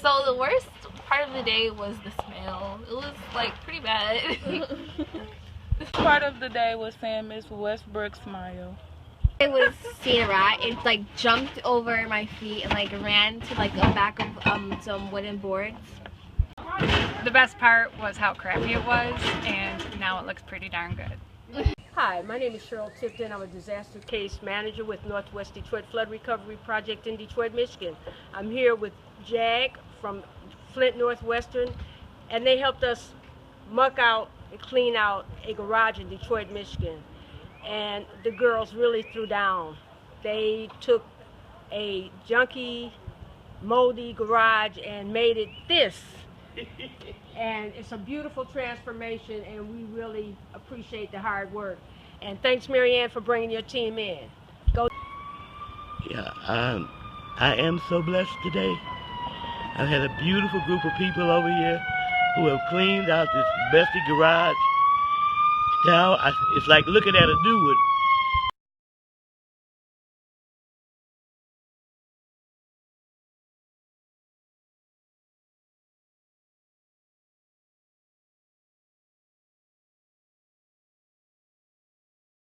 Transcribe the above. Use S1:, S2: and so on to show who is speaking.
S1: So the worst part of the day was the smell. It was like pretty bad.
S2: Part of the day was seeing Miss Westbrook smile.
S3: It was seeing a rat. It like jumped over my feet and like ran to like the back of some wooden boards.
S4: The best part was how crappy it was, and now it looks pretty darn good.
S5: Hi, my name is Cheryl Tipton. I'm a disaster case manager with Northwest Detroit Flood Recovery Project in Detroit, Michigan. I'm here with JAG from Flint, Northwestern, and they helped us muck out and clean out a garage in Detroit, Michigan. And the girls really threw down. They took a junky, moldy garage and made it this. And it's a beautiful transformation, and we really appreciate the hard work. And thanks, Marianne, for bringing your team in. Go.
S6: Yeah, I am so blessed today. I've had a beautiful group of people over here who have cleaned out this messy garage. Now, it's like looking at a new one.